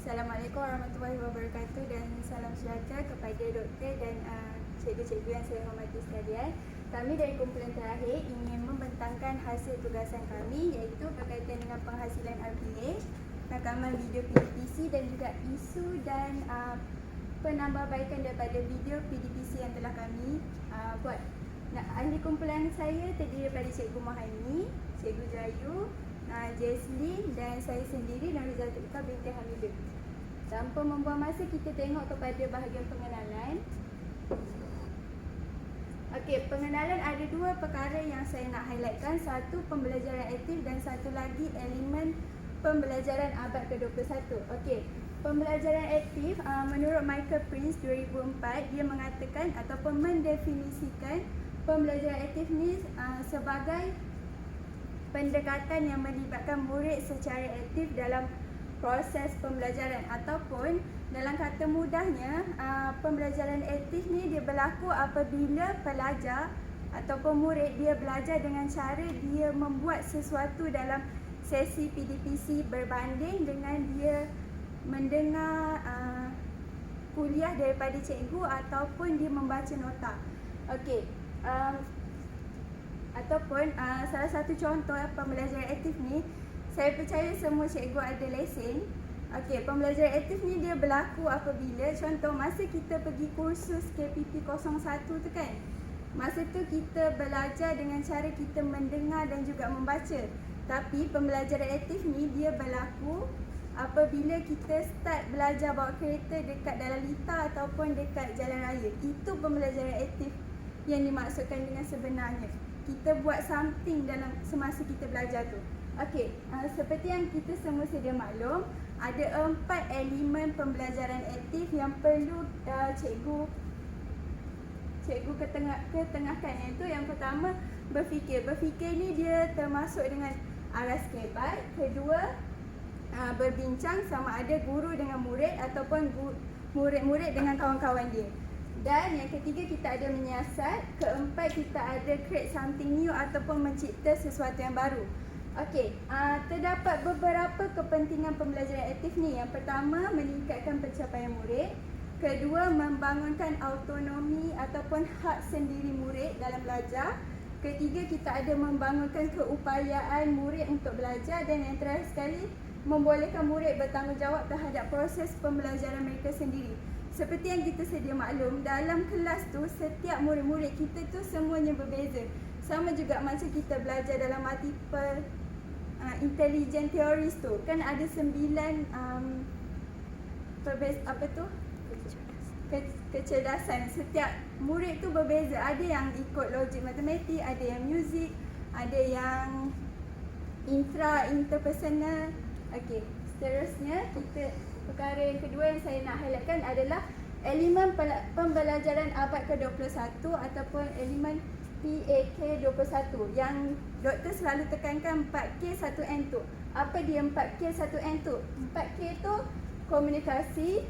Assalamualaikum warahmatullahi wabarakatuh dan salam sejahtera kepada doktor dan cikgu-cikgu yang saya hormati sekalian. Kami dari kumpulan terakhir ingin membentangkan hasil tugasan kami iaitu berkaitan dengan penghasilan RPH, rakaman video PDPC dan juga isu dan penambahbaikan daripada video PDPC yang telah kami buat. Ahli kumpulan saya terdiri daripada Cikgu Mahaini, Cikgu Jayu, Jesslyn dan saya sendiri dan Rizaltika binti Hamidah. Tanpa membuang masa, kita tengok kepada bahagian pengenalan. Okey, pengenalan ada dua perkara yang saya nak highlightkan. Satu, pembelajaran aktif dan satu lagi elemen pembelajaran abad ke-21. Okey, pembelajaran aktif menurut Michael Prince 2004, dia mengatakan ataupun mendefinisikan pembelajaran aktif ni sebagai pendekatan yang melibatkan murid secara aktif dalam proses pembelajaran, ataupun dalam kata mudahnya pembelajaran aktif ni dia berlaku apabila pelajar ataupun murid dia belajar dengan cara dia membuat sesuatu dalam sesi PDPC berbanding dengan dia mendengar kuliah daripada cikgu ataupun dia membaca nota. Okey, ataupun salah satu contoh pembelajaran aktif ni, saya percaya semua cikgu ada lesen. Okey, pembelajaran aktif ni dia berlaku apabila contoh masa kita pergi kursus KPP 01 tu kan. Masa tu kita belajar dengan cara kita mendengar dan juga membaca. Tapi pembelajaran aktif ni dia berlaku apabila kita start belajar bawa kereta dekat dalam lita ataupun dekat jalan raya. Itu pembelajaran aktif yang dimaksudkan dengan sebenarnya. Kita buat something dalam semasa kita belajar tu. Okey, seperti yang kita semua sedia maklum, ada 4 elemen pembelajaran aktif yang perlu cikgu ketengahkan, iaitu yang pertama berfikir. Berfikir ni dia termasuk dengan aras kebat. Kedua, berbincang sama ada guru dengan murid ataupun murid-murid dengan kawan-kawan dia. Dan yang ketiga, kita ada menyiasat. Keempat, kita ada create something new ataupun mencipta sesuatu yang baru. Okey, terdapat beberapa kepentingan pembelajaran aktif ni. Yang pertama, meningkatkan pencapaian murid. Kedua, membangunkan autonomi ataupun hak sendiri murid dalam belajar. Ketiga, kita ada membangunkan keupayaan murid untuk belajar. Dan yang terakhir sekali, membolehkan murid bertanggungjawab terhadap proses pembelajaran mereka sendiri. Seperti yang kita sedia maklum, dalam kelas tu setiap murid-murid kita tu semuanya berbeza. Sama juga macam kita belajar dalam multiple intelligent theories tu, kan ada 9 kecerdasan. Setiap murid tu berbeza. Ada yang ikut logik matematik, ada yang muzik, ada yang interpersonal. Okey, seterusnya perkara yang kedua yang saya nak highlightkan adalah elemen pembelajaran abad ke-21 ataupun elemen PAK 21 yang doktor selalu tekankan 4K 1N tu. Apa dia 4K 1N tu? 4K tu komunikasi,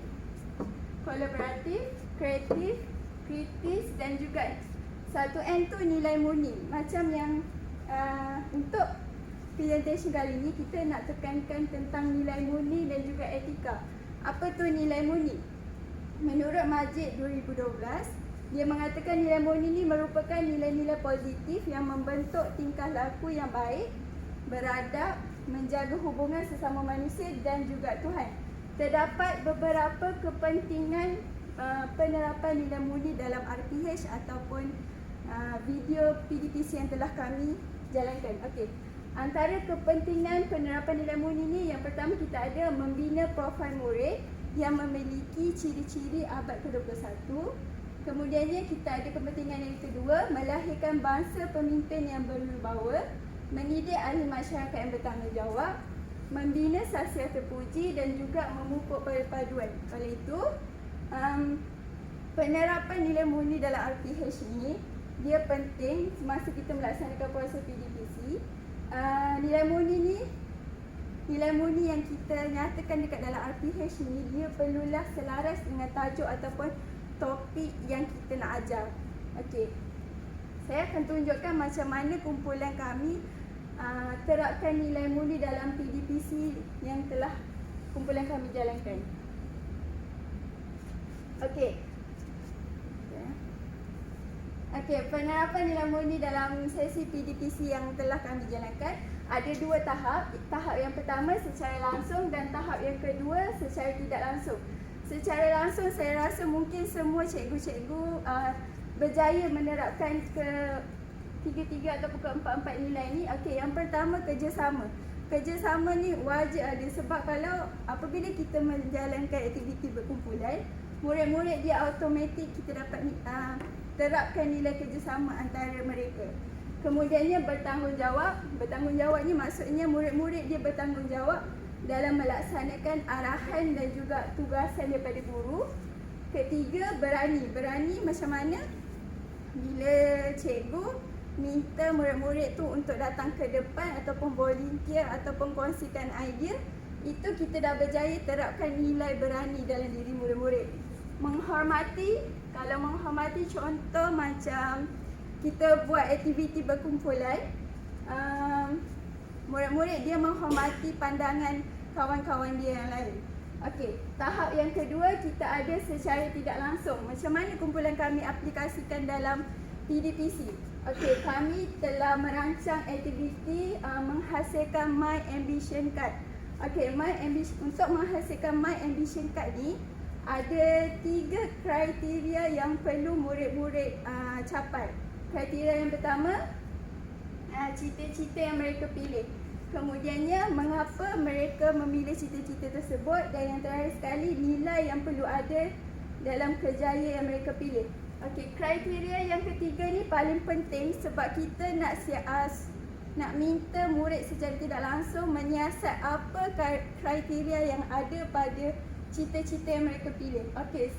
kolaboratif, kreatif, kritis dan juga 1N tu nilai murni. Macam yang untuk presentation kali ni kita nak tekankan tentang nilai murni dan juga etika. Apa tu nilai murni? Menurut Majid 2012, dia mengatakan nilai murni ni merupakan nilai-nilai positif yang membentuk tingkah laku yang baik, beradab, menjaga hubungan sesama manusia dan juga Tuhan. Terdapat beberapa kepentingan penerapan nilai murni dalam RPH ataupun video PDPC yang telah kami jalankan. Okey. Antara kepentingan penerapan nilai murni ni, yang pertama kita ada membina profil murid yang memiliki ciri-ciri abad ke-21. Kemudiannya kita ada kepentingan yang kedua, melahirkan bangsa pemimpin yang berwibawa, mendidik ahli masyarakat yang bertanggungjawab, membina sasial terpuji dan juga memupuk perpaduan. Oleh itu, penerapan nilai murni dalam RPH ni dia penting semasa kita melaksanakan proses PDPC. Nilai murni yang kita nyatakan dekat dalam RPH ni, dia perlulah selaras dengan tajuk ataupun topik yang kita nak ajar. Okey, saya akan tunjukkan macam mana kumpulan kami terapkan nilai murni dalam PDPC yang telah kumpulan kami jalankan. Okey. Okey, penerapan nilai murni dalam sesi PDPC yang telah kami jalankan ada 2 tahap. Tahap yang pertama secara langsung dan tahap yang kedua secara tidak langsung. Secara langsung saya rasa mungkin semua cikgu-cikgu berjaya menerapkan ke tiga-tiga ataupun keempat-empat nilai ni. Okey, yang pertama kerjasama. Kerjasama ni wajib ada sebab kalau apabila kita menjalankan aktiviti berkumpulan, murid-murid dia automatik kita dapat terapkan nilai kerjasama antara mereka. Kemudiannya bertanggungjawab. Bertanggungjawab ni maksudnya murid-murid dia bertanggungjawab dalam melaksanakan arahan dan juga tugasan daripada guru. Ketiga, berani. Berani macam mana? Bila cikgu minta murid-murid tu untuk datang ke depan ataupun volunteer ataupun kongsikan idea, itu kita dah berjaya terapkan nilai berani dalam diri murid-murid. Menghormati, kalau menghormati contoh macam kita buat aktiviti berkumpulan, murid-murid dia menghormati pandangan kawan-kawan dia yang lain. Okey, tahap yang kedua kita ada secara tidak langsung. Macam mana kumpulan kami aplikasikan dalam PDPC? Okey, kami telah merancang aktiviti menghasilkan My Ambition Card. Okey, untuk menghasilkan My Ambition Card ni ada 3 kriteria yang perlu murid-murid capai. Kriteria yang pertama, cita-cita yang mereka pilih. Kemudiannya, mengapa mereka memilih cita-cita tersebut, dan yang terakhir sekali, nilai yang perlu ada dalam kerjaya yang mereka pilih. Okey, kriteria yang ketiga ni paling penting sebab kita nak minta murid secara tidak langsung menyiasat apa kriteria yang ada pada cita-cita yang mereka pilih. Okey,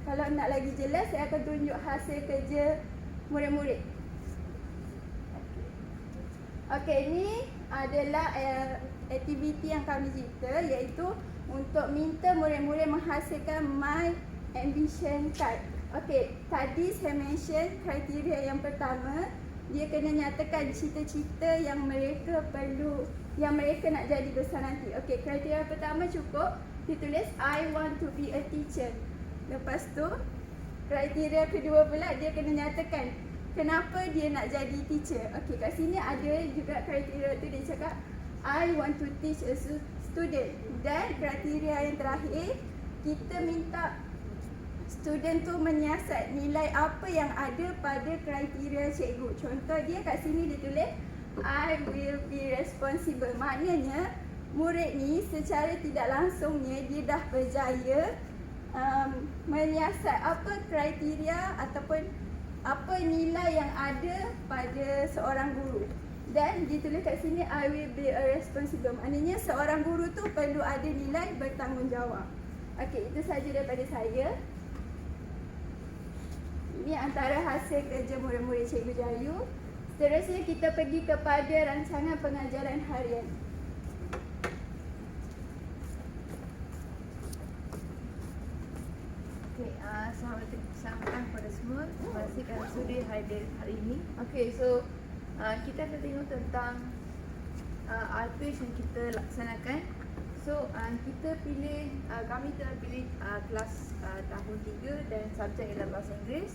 kalau nak lagi jelas, saya akan tunjuk hasil kerja murid-murid. Okey, ini adalah aktiviti yang kami cipta, iaitu untuk minta murid-murid menghasilkan My Ambition Card. Okey, tadi saya mention kriteria yang pertama, dia kena nyatakan cita-cita yang mereka nak jadi besar nanti. Okey, kriteria pertama cukup ditulis I want to be a teacher. Lepas tu kriteria kedua pula dia kena nyatakan kenapa dia nak jadi teacher. Okey, kat sini ada juga kriteria tu, dia cakap I want to teach a student. Dan kriteria yang terakhir, kita minta student tu menyiasat nilai apa yang ada pada kriteria cikgu. Contoh dia kat sini dia tulis I will be responsible. Maknanya murid ni secara tidak langsungnya dia dah berjaya menyiasat apa kriteria ataupun apa nilai yang ada pada seorang guru. Dan ditulis kat sini I will be a responsible. Maknanya seorang guru tu perlu ada nilai bertanggungjawab. Okey, itu sahaja daripada saya. Ini antara hasil kerja murid-murid Cikgu Jayu. Seterusnya kita pergi kepada rancangan pengajaran harian. Okay, selamat datang kepada semua. Terima kasih kerana sudi hadir hari ini. Okay, so kita akan tengok tentang RPH yang kita laksanakan. So kita pilih, kami telah pilih kelas tahun 3 dan subjek ialah bahasa Inggeris.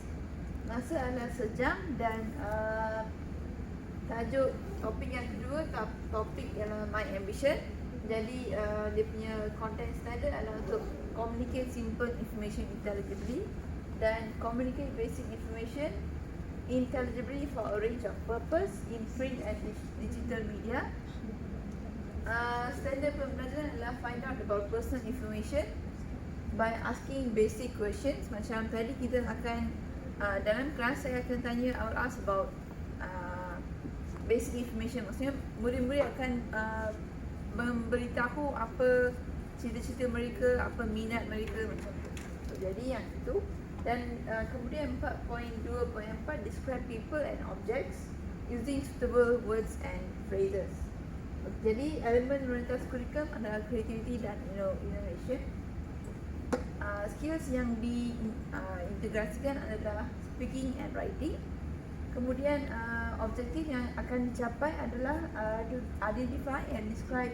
Masa adalah sejam dan tajuk topik yang kedua, topik ialah My Ambition. Jadi dia punya content standard adalah untuk communicate simple information intelligibly dan communicate basic information intelligibly for a range of purpose in print and digital media. Standard pembelajaran adalah find out about personal information by asking basic questions. Macam tadi kita akan dalam kelas saya akan tanya, I will ask about basic information. Maksudnya murid-murid akan memberitahu apa cita-cita mereka, apa minat mereka macam tu. So, jadi yang itu. Dan kemudian 4.2.4 describe people and objects using suitable words and phrases. Jadi elemen prioritas kurikulum adalah creativity dan innovation. Skills yang diintegrasikan adalah speaking and writing. Kemudian objektif yang akan dicapai adalah to identify and describe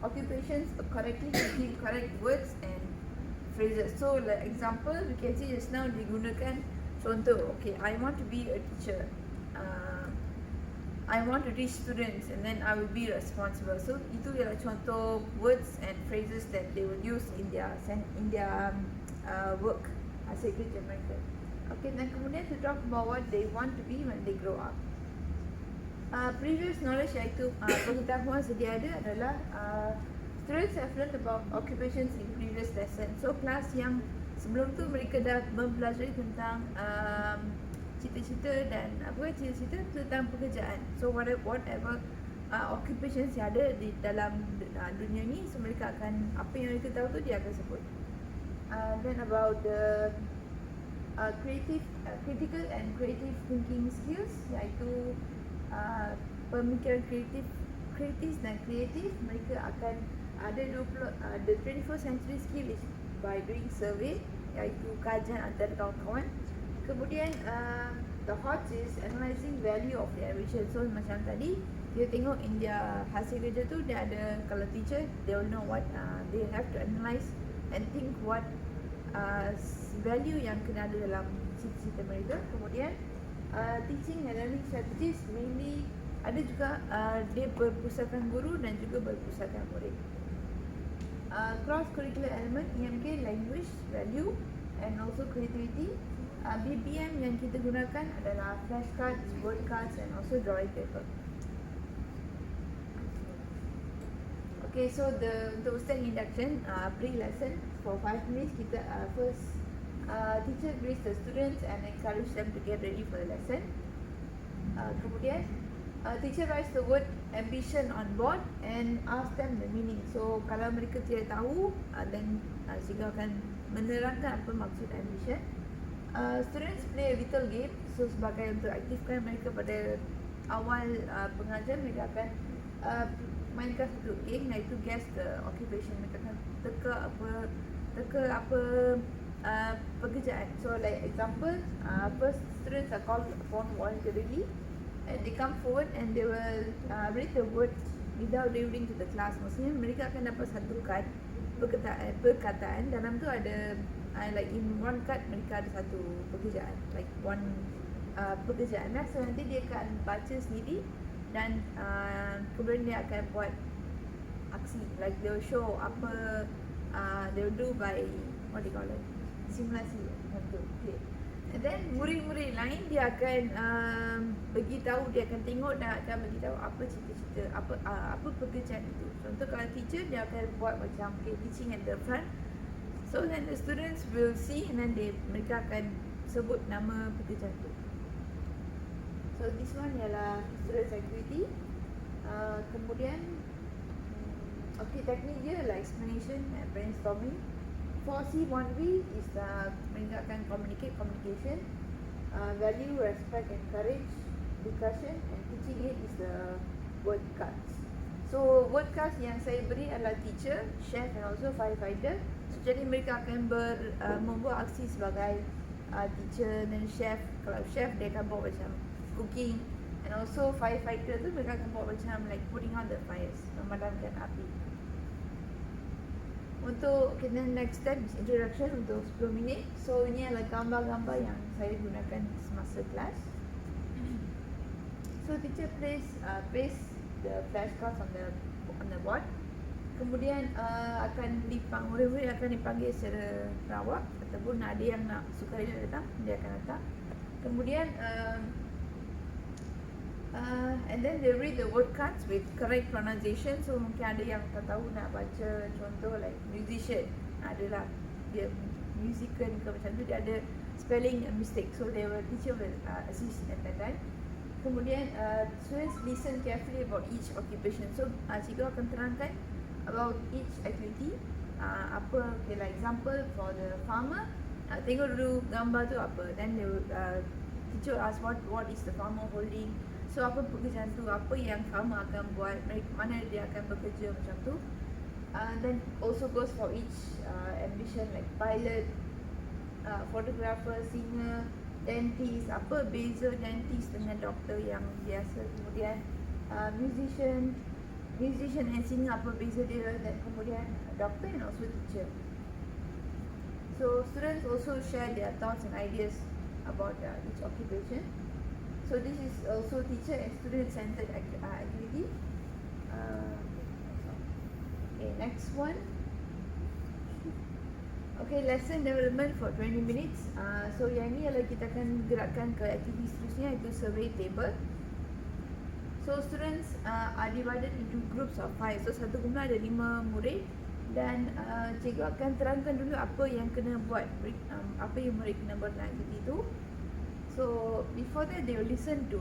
occupations correctly using correct words and phrases. So like example, we can see just now digunakan contoh. Okay, I want to be a teacher. I want to teach students and then I will be responsible. So itu ialah contoh words and phrases that they will use in their work hasil kerja mereka. Okay, dan kemudian to talk about what they want to be when they grow up. Previous knowledge iaitu pengetahuan sedia ada adalah students have learned about occupations in previous lesson. So kelas yang sebelum tu mereka dah mempelajari tentang cita-cita dan cita-cita tentang pekerjaan. So whatever occupations yang ada di dalam dunia ni, so mereka akan apa yang mereka tahu tu dia akan sebut. Then about the critical and creative thinking skills, iaitu pemikiran kritis dan kreatif. Mereka akan ada the 21st century skill is by doing survey, iaitu kajian antara kawan-kawan. Kemudian the hot is analysing value of their ambition. So macam tadi dia tengok in their hasil kerja tu, dia ada, kalau teacher they will know what they have to analyse and think what value yang kena ada dalam cita-cita mereka. Kemudian teaching and learning strategies mainly ada juga dia berpusatkan guru dan juga berpusatkan murid. Cross curricular element EMK, language, value and also creativity. BBM yang kita gunakan adalah flashcards, word cards and also drawing paper. Okay, so untuk start induction, pre-lesson for 5 minutes kita first teacher greets the students and encourage them to get ready for the lesson. Kemudian teacher writes the word ambition on board and ask them the meaning. So kalau mereka tidak tahu, then cikgu akan menerangkan apa maksud ambition. Students play a little game. So sebagai untuk aktifkan mereka pada awal pengajian, mereka akan mainkan satu game, iaitu guess the occupation. Mereka akan teka apa pekerjaan. So like example, first students are called upon voluntarily and they come forward and they will read the words without reading to the class. Maksudnya mereka akan dapat satu kad perkataan. Dalam tu ada like in one card mereka ada satu pekerjaan, like one pekerjaan lah. So nanti dia akan baca sendiri dan kemudian dia akan buat aksi, like they will show apa they will do by what do you call it, simulasi macam tu. Okay. And then murid-murid lain dia akan beritahu, dia akan tengok dan akan beritahu apa cita-cita, apa pekerjaan itu. Contoh kalau teacher, dia akan buat macam teaching at the front. So then the students will see and then mereka akan sebut nama pekerjaan tu. So this one ialah students activity. Kemudian okay, teknik dia ialah explanation and brainstorming. 4C1V is mereka akan communication, value, respect, encourage, discussion, and teaching aid is the word cards. So word cards yang saya beri adalah teacher, chef and also firefighter. So jadi mereka akan membuat aksi sebagai teacher dan chef. Kalau chef dia akan buat macam cooking, and also firefighter tu mereka akan buat macam like putting out the fires, memadamkan api. Untuk kita next step is introduction untuk 10 minit. So ini adalah gambar-gambar yang saya gunakan semasa kelas. So teacher paste the flashcards on the board. Kemudian murid-murid akan dipanggil secara rawak ataupun ada yang nak sukarela datang, dia akan datang. Kemudian and then they read the word cards with correct pronunciation. So mungkin ada yang tak tahu nak baca, contoh like musician, adalah dia musician ke macam tu, dia ada spelling mistake. So teacher will assist at that time. Kemudian students listen carefully about each occupation. So cikgu akan terangkan about each activity. Okay, like example for the farmer, tengok dulu gambar tu apa. Then they will, teacher ask what is the farmer holding. So apa pekerjaan tu, apa yang farmer akan buat, mana dia akan bekerja macam tu. Then also goes for each ambition, like pilot, photographer, singer, dentist. Apa beza dentist dengan doktor yang biasa. Kemudian musician, musician and singer apa beza dia, dan kemudian doctor and also teacher. So students also share their thoughts and ideas about each occupation. So this is also teacher and student centered activity. Okay, next one. Okay, lesson development for 20 minutes. So yang ni adalah kita akan gerakkan ke aktiviti seterusnya, iaitu survey table. So students are divided into groups of 5. So satu kumpulan ada 5 murid, dan cikgu akan terangkan dulu apa yang kena buat, apa yang murid kena buat dalam aktiviti itu. So before that they will listen to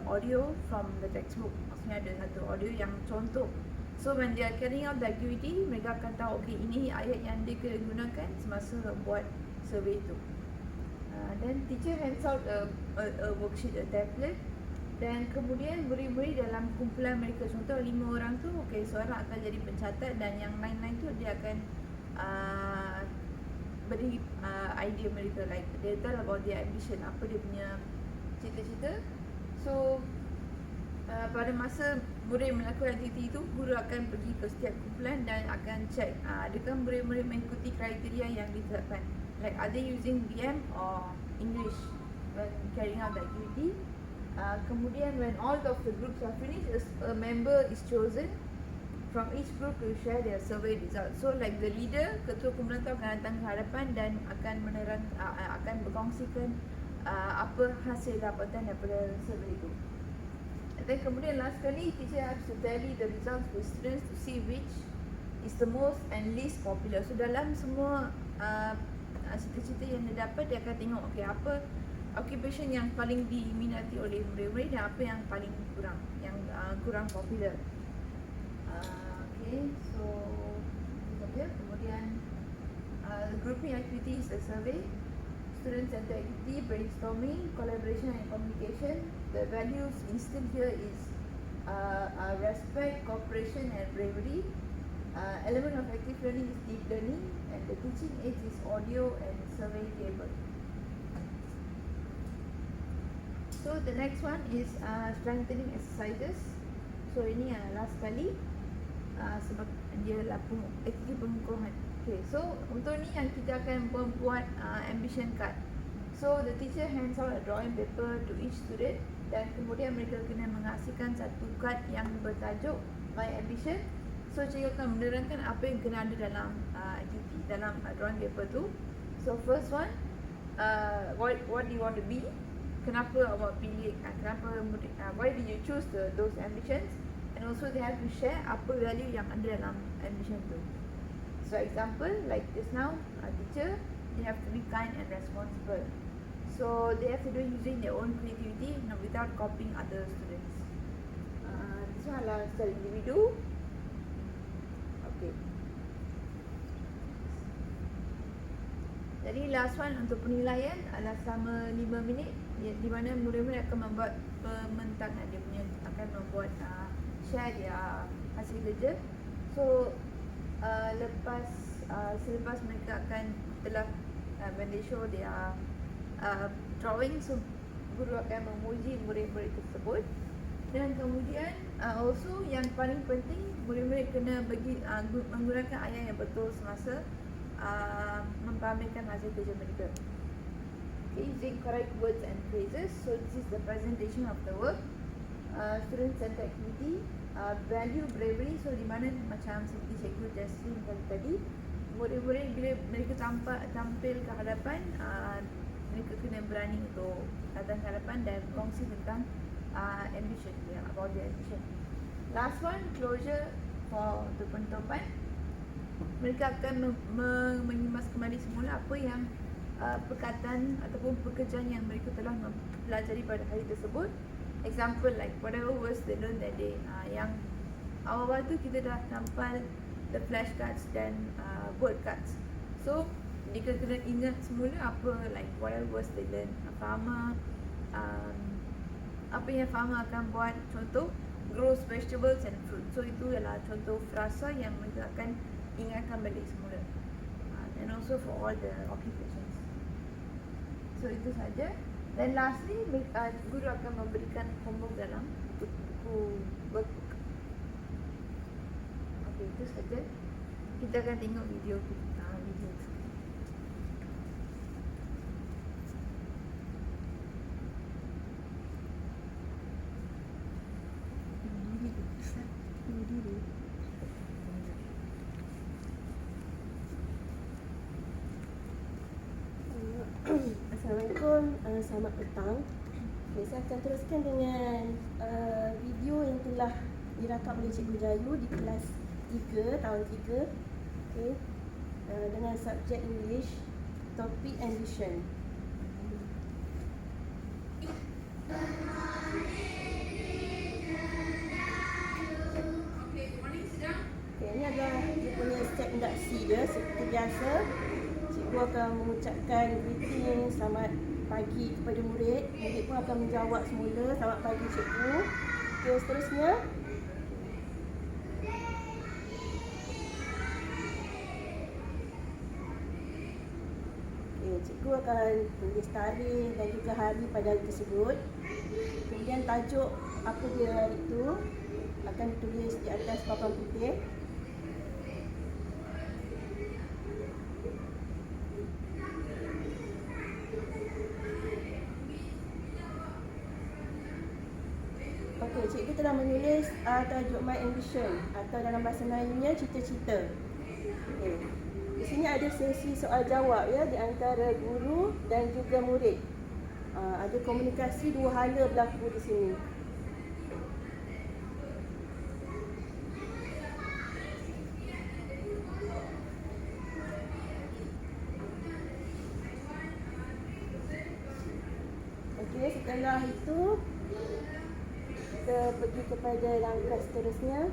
audio from the textbook. Maksudnya ada satu audio yang contoh. So when they are carrying out the activity, mereka akan tahu okay, ini ayat yang dia kena gunakan semasa buat survey itu. Then teacher hands out a worksheet, a tablet. Dan kemudian murid-murid dalam kumpulan mereka, contoh 5 orang tu, okay, seorang akan jadi pencatat, dan yang lain-lain tu dia akan beri idea mereka, like they tell about their ambition, apa dia punya cita-cita. So pada masa murid melakukan aktiviti itu, guru akan pergi ke setiap kumpulan dan akan check adakah murid-murid mengikuti kriteria yang ditetapkan, like are they using BM or English when carrying out the activity. Kemudian when all of the groups are finished, a member is chosen from each group to share their survey results. So like the leader, ketua kumpulan tu akan datang ke hadapan dan akan berkongsikan apa hasil dapatan daripada survey itu. Dan kemudian last kali, teacher has to tally the results to students to see which is the most and least popular. So dalam semua cita-cita yang dia dapat, dia akan tengok okay, apa occupation yang paling diminati oleh murid-murid dan apa yang paling kurang, yang kurang popular. Okay, so kemudian the grouping activity is the survey, student centered activity, brainstorming, collaboration and communication. The values instilled here is respect, cooperation and bravery. Element of active learning is deep learning, and the teaching aids is audio and survey table. So the next one is strengthening exercises. So ini last kali sebab dia adalah aktiviti pengukuhan. Okay, so untuk ni yang kita akan membuat ambition card. So the teacher hands out a drawing paper to each student, dan kemudian mereka kena menghasilkan satu kad yang bertajuk My Ambition. So cikgu akan menerangkan apa yang kena ada dalam aktiviti, dalam drawing paper tu. So first one, what do you want to be? Kenapa awak pilih, why did you choose those ambitions? And also they have to share apa value yang ada dalam ambition tu. So example, like just now, teacher, they have to be kind and responsible. So they have to do it using their own creativity, without copying other students. This one adalah secara individu. Okay. Jadi last one untuk penilaian adalah selama 5 minit, di mana murid-murid akan membuat pembentakan, dia punya akan membuat share dia hasil kerja. So selepas mereka akan telah when they show their drawing, so guru akan memuji murid-murid tersebut. Dan kemudian also yang paling penting, murid-murid kena menggunakan ayat yang betul semasa mempamerkan hasil kerja mereka. Okay, using correct words and phrases. So this is the presentation of the work. Student centered activity, value bravery. So di mana macam seperti cikgu Jasmine tadi, murid-murid bila mereka tampil ke hadapan, mereka kena berani untuk datang ke hadapan dan kongsi tentang ambition, about their ambition. Last one, closure for the penutupan. Mereka akan mengimas kembali semula apa yang perkataan ataupun pekerjaan yang mereka telah mempelajari pada hari tersebut. Example like whatever words they learn that day. Yang awal-awal tu kita dah tampal the flashcards dan word cards. So mereka kena ingat semula apa, like whatever words they learn. Farmer, apa yang farmer akan buat, contoh grows vegetables and fruit. So itu adalah contoh frasa yang mereka akan ingatkan balik semula. And also for all the occupations. So itu saja. Dan lastly, guru akan memberikan homework dalam buku workbook. itu saja. Kita akan tengok video kita. Video tu. Assalamualaikum, selamat petang. Okay, saya akan teruskan dengan video yang telah dirakam oleh Cikgu Jayu di kelas 3, tahun 3. Okay. Dengan subjek English, topik ambition. Okay, ini adalah dia punya step induksi dia. Seperti biasa, cikgu akan mengucapkan greeting selamat pagi kepada murid. Murid pun akan menjawab semula, selamat pagi cikgu. Okay, seterusnya cikgu akan tulis tarikh dan juga hari pada hari tersebut. Kemudian tajuk apa dia hari itu akan ditulis di atas papan putih. Okey, cikgu telah menulis tajuk My Ambition atau dalam bahasa Melayunya cita-cita. Okey. Di sini ada sesi soal jawab ya di antara guru dan juga murid. Ada komunikasi dua hala berlaku di sini. Okey, setelah itu kita pergi kepada langkah seterusnya.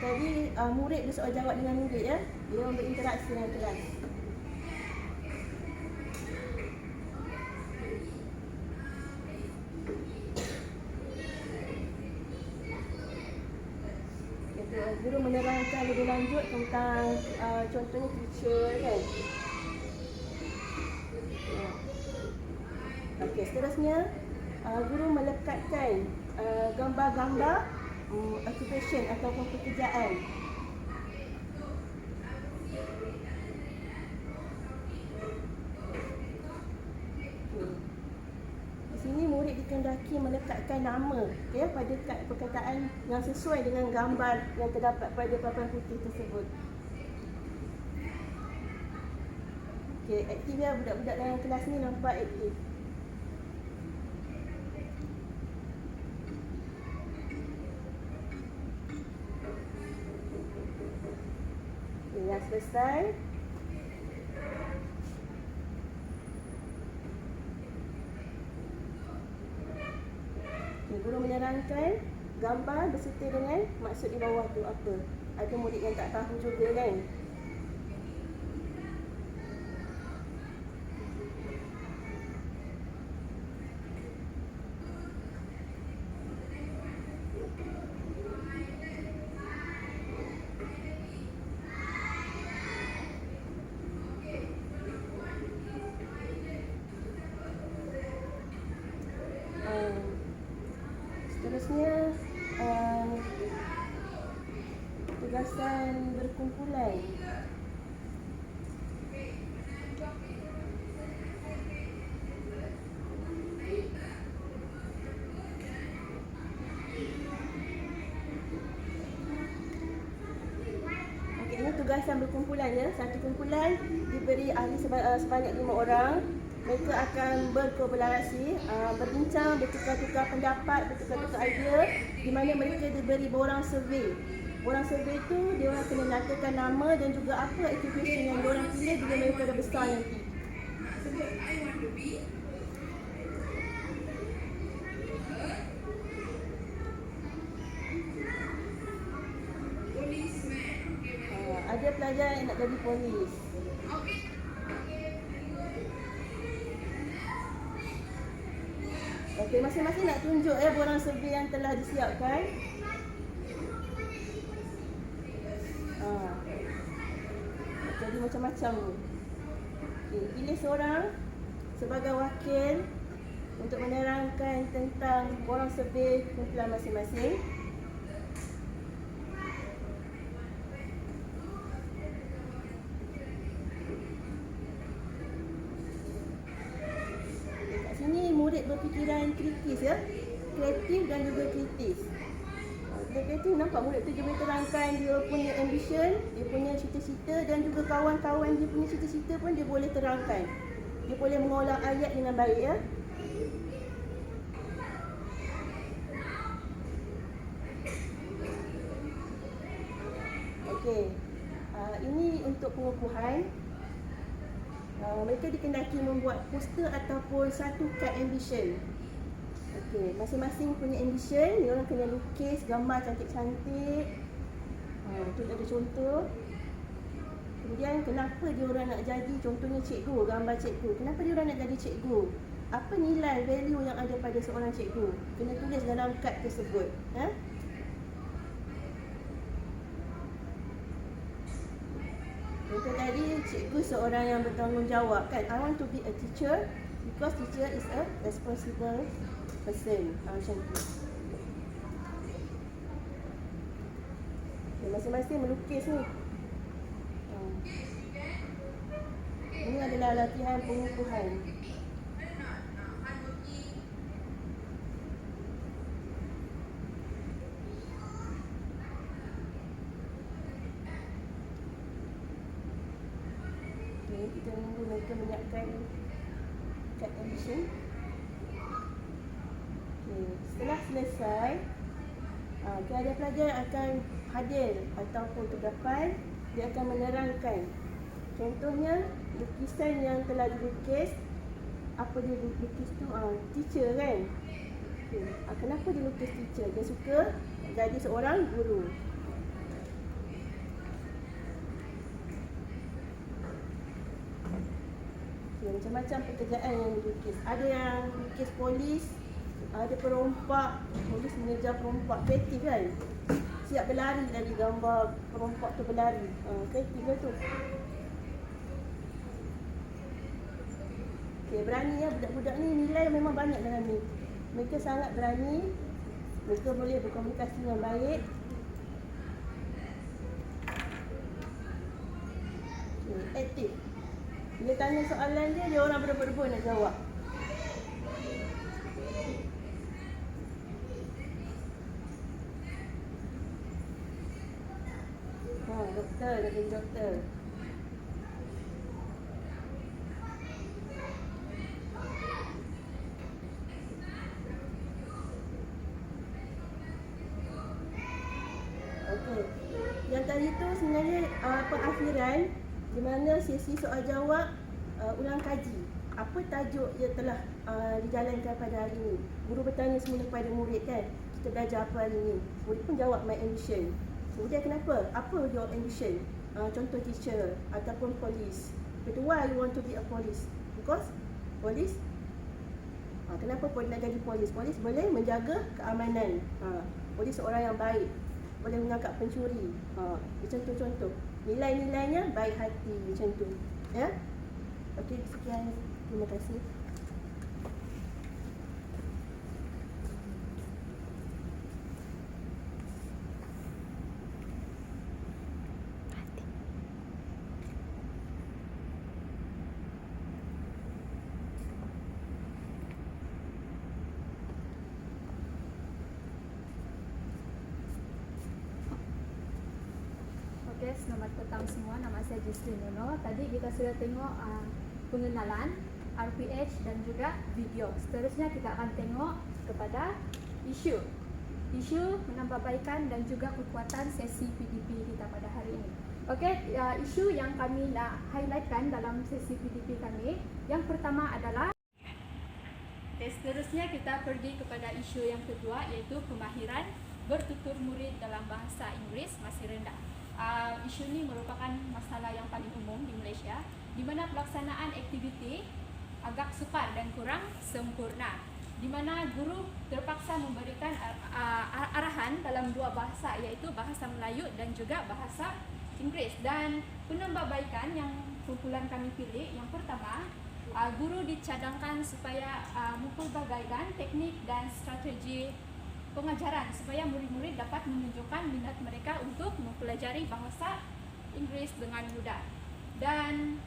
Tadi murid bersoal jawab dengan murid ya. Dia berinteraksi dengan kelas. Guru menerangkan lebih lanjut tentang contohnya teacher kan. Okey, seterusnya guru melekatkan gambar-gambar occupation ataupun pekerjaan. Di sini murid dikehendaki melekatkan nama pada perkataan yang sesuai dengan gambar yang terdapat pada papan putih tersebut. Okey, aktif ya, budak-budak dalam kelas ni nampak aktif. Dah selesai. Guru menerangkan gambar beserta dengan maksud di bawah tu apa. Ada murid yang tak tahu juga kan. Seterusnya tugasan berkumpulan. Okey, ini tugasan berkumpulan ya. Satu kumpulan diberi ahli sebanyak 5 orang. Mereka akan berkolaborasi, berbincang, bertukar-tukar pendapat, bertukar-tukar idea, di mana mereka diberi borang survey. Borang survey itu dia orang kena nyatakan nama dan juga apa occupation yang dia orang pilih bila mereka dah besar nanti. Ada pelajar yang nak jadi polis. Okey, masing-masing nak tunjuk borang survey yang telah disiapkan. Jadi macam-macam ni. Okey, pilih seorang sebagai wakil untuk menerangkan tentang borang survey kumpulan masing-masing. Kat sini murid berfikiran kritis ya. Kreatif dan juga kritis. Dia kreatif, nampak murid tu dia boleh terangkan dia punya ambition, dia punya cita-cita dan juga kawan-kawan dia punya cita-cita pun dia boleh terangkan. Dia boleh mengolah ayat dengan baik ya. Okey. Ini untuk pengukuhan. Mereka dikendaki membuat poster ataupun satu kad ambition. Okey, masing-masing punya ambition, dia orang kena lukis gambar cantik-cantik. Tu ada contoh. Kemudian kenapa dia orang nak jadi, contohnya cikgu, gambar cikgu. Kenapa dia orang nak jadi cikgu? Apa nilai value yang ada pada seorang cikgu? Kena tulis dalam kad tersebut. Contoh tadi, cikgu seorang yang bertanggungjawab kan. I want to be a teacher because teacher is a responsible person. Macam tu. Okay, masing-masing melukis ni. Ini adalah latihan pengukuhan. Okay, kita menunggu mereka menyiapkan kad ambition. Okay, setelah selesai, ada pelajar akan hadir ataupun terdapat, dia akan menerangkan. Contohnya, lukisan yang telah dilukis, apa dia lukis tu? Teacher kan? Okay. Kenapa dia lukis teacher? Dia suka jadi seorang guru. Okay, macam-macam pekerjaan yang dilukis. Ada yang lukis polis, ada perompak, polis mengejar perompak. Kreatif kan? Siap berlari dari gambar perompak tu berlari. Kreatif lah tu. Okay, berani ya, budak-budak ni nilai memang banyak dalam ni. Mereka sangat berani. Mereka boleh berkomunikasi dengan baik. Okay, aktif. Bila tanya soalan dia orang berebut-rebut nak jawab. Doktor, nak jadi doktor. Okey. Yang tadi tu sebenarnya pengakhiran di mana sesi soal jawab ulang kaji. Apa tajuk yang telah dijalankan pada hari ini? Guru bertanya semula kepada murid kan, kita belajar apa hari ini? Murid pun jawab my ambition. Kemudian kenapa? Apa your ambition? Contoh teacher ataupun polis. But why you want to be a police? Because polis. Kenapa polis nak jadi polis? Polis boleh menjaga keamanan. Polis seorang yang baik. Boleh menangkap pencuri. Contoh-contoh. Nilai-nilainya baik hati macam tu. Ya? Okey, sekian. Terima kasih. Okay, selamat petang semua. Nama saya Jesslyn Nuno. Tadi kita sudah tengok pengenalan, RPH dan juga video. Seterusnya kita akan tengok kepada isu. Isu menambahbaikan dan juga kekuatan sesi PDP kita pada hari ini. Okey, isu yang kami nak highlightkan dalam sesi PDP kami, yang pertama adalah seterusnya kita pergi kepada isu yang kedua, iaitu kemahiran bertutur murid dalam bahasa Inggeris masih rendah. Isu ini merupakan masalah yang paling umum di Malaysia. di mana pelaksanaan aktiviti agak sukar dan kurang sempurna, di mana guru terpaksa memberikan arahan dalam dua bahasa, iaitu bahasa Melayu dan juga bahasa Inggeris. Dan penambahbaikan yang kumpulan kami pilih, yang pertama, guru dicadangkan supaya mempelbagaikan teknik dan strategi pengajaran supaya murid-murid dapat menunjukkan minat mereka untuk mempelajari bahasa Inggeris dengan mudah. Dan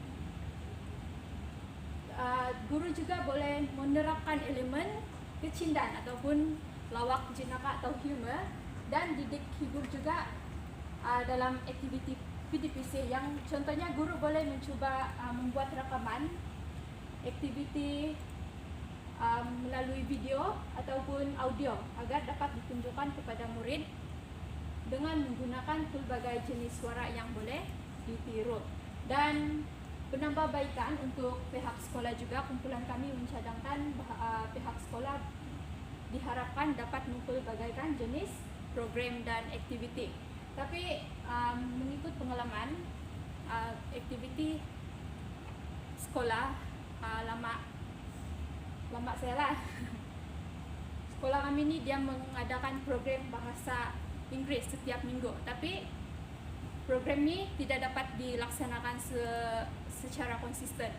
guru juga boleh menerapkan elemen kecindan ataupun lawak jenaka atau humor, dan didik hibur juga dalam aktiviti PDPC, yang contohnya guru boleh mencuba membuat rakaman aktiviti melalui video ataupun audio agar dapat ditunjukkan kepada murid dengan menggunakan pelbagai jenis suara yang boleh ditiru. Dan penambahbaikan untuk pihak sekolah juga, kumpulan kami mencadangkan pihak sekolah diharapkan dapat mempelbagaikan jenis program dan aktiviti. Tapi mengikut pengalaman, aktiviti sekolah lama saya lah. Sekolah kami ni dia mengadakan program bahasa Inggeris setiap minggu, tapi program ni tidak dapat dilaksanakan secara konsisten,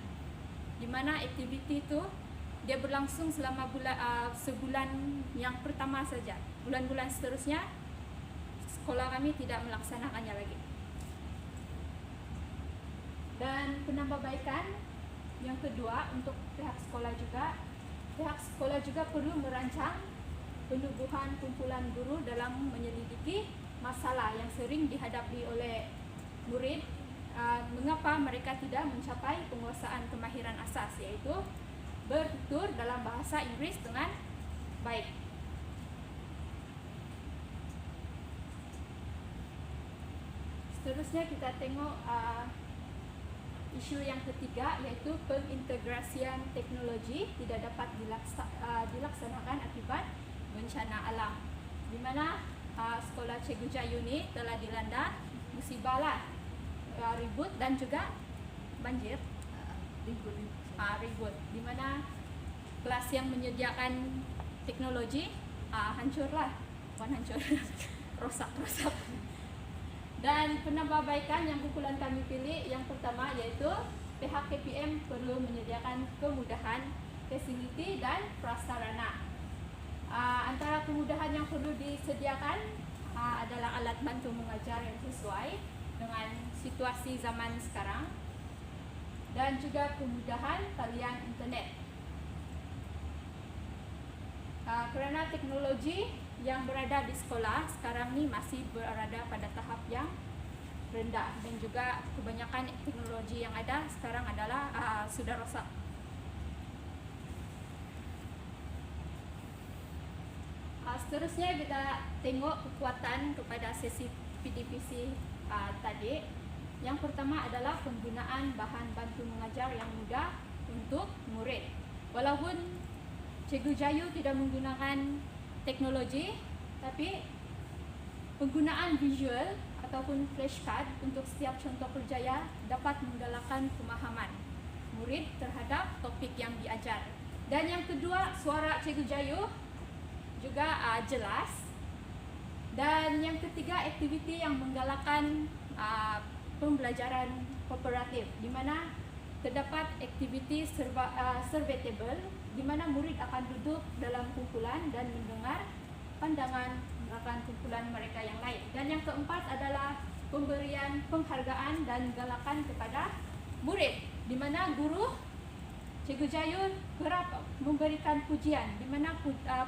di mana aktiviti itu dia berlangsung selama sebulan yang pertama saja. Bulan-bulan seterusnya sekolah kami tidak melaksanakannya lagi. Dan penambahbaikan yang kedua untuk pihak sekolah juga perlu merancang penubuhan kumpulan guru dalam menyelidiki masalah yang sering dihadapi oleh murid, mengapa mereka tidak mencapai penguasaan kemahiran asas, yaitu bertutur dalam bahasa Inggeris dengan baik. Seterusnya kita tengok isu yang ketiga, iaitu pengintegrasian teknologi tidak dapat dilaksanakan akibat bencana alam, di mana sekolah Cikgu Jayu ni telah dilanda musibah lah, ribut dan juga banjir, ribut, di mana kelas yang menyediakan teknologi hancurlah, bukan hancur, rosak. Dan penambahbaikan yang kumpulan kami pilih, yang pertama yaitu pihak KPM perlu menyediakan kemudahan, fasiliti dan prasarana. Antara kemudahan yang perlu disediakan adalah alat bantu mengajar yang sesuai dengan situasi zaman sekarang, dan juga kemudahan talian internet. Kerana teknologi yang berada di sekolah sekarang ni masih berada pada tahap yang rendah, dan juga kebanyakan teknologi yang ada sekarang adalah sudah rosak. Seterusnya kita tengok kekuatan kepada sesi PDPC tadi. Yang pertama adalah penggunaan bahan bantu mengajar yang mudah untuk murid. Walaupun Cikgu Jayu tidak menggunakan teknologi, tapi penggunaan visual ataupun flashcard untuk setiap contoh kerjaya dapat menggalakkan pemahaman murid terhadap topik yang diajar. Dan yang kedua, suara Cikgu Jayu juga jelas. Dan yang ketiga, aktiviti yang menggalakkan pembelajaran kooperatif, di mana terdapat aktiviti surveyable, di mana murid akan duduk dalam kumpulan dan mendengar pandangan akan kumpulan mereka yang lain. Dan yang keempat adalah pemberian penghargaan dan galakan kepada murid, di mana guru Cikgu Jayu kerap memberikan pujian, di mana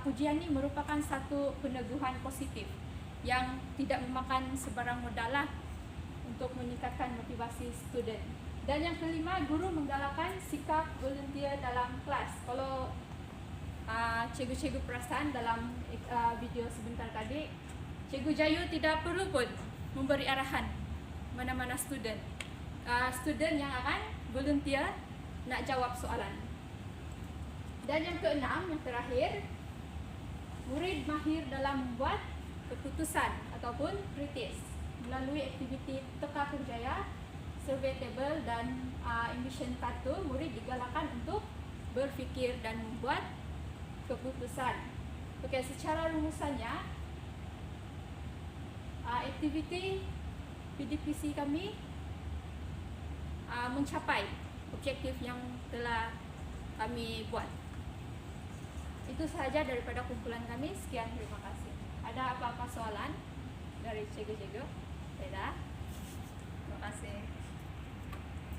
pujian ini merupakan satu peneguhan positif yang tidak memakan sebarang modal lah untuk meningkatkan motivasi student. Dan yang kelima, guru menggalakkan sikap volunteer dalam kelas. Kalau cikgu-cikgu perasan dalam video sebentar tadi, Cikgu Jayu tidak perlu pun memberi arahan mana-mana student. Student yang akan volunteer nak jawab soalan. Dan yang keenam, yang terakhir, murid mahir dalam membuat keputusan ataupun kritis melalui aktiviti teka kerjaya survey table dan emission kartu, murid digalakkan untuk berfikir dan membuat keputusan. Okey, secara rumusannya, aktiviti PDPC kami mencapai objektif yang telah kami buat. Itu sahaja daripada kumpulan kami. Sekian, terima kasih. Ada apa-apa soalan dari cikgu-cikgu? Tidak? Terima kasih.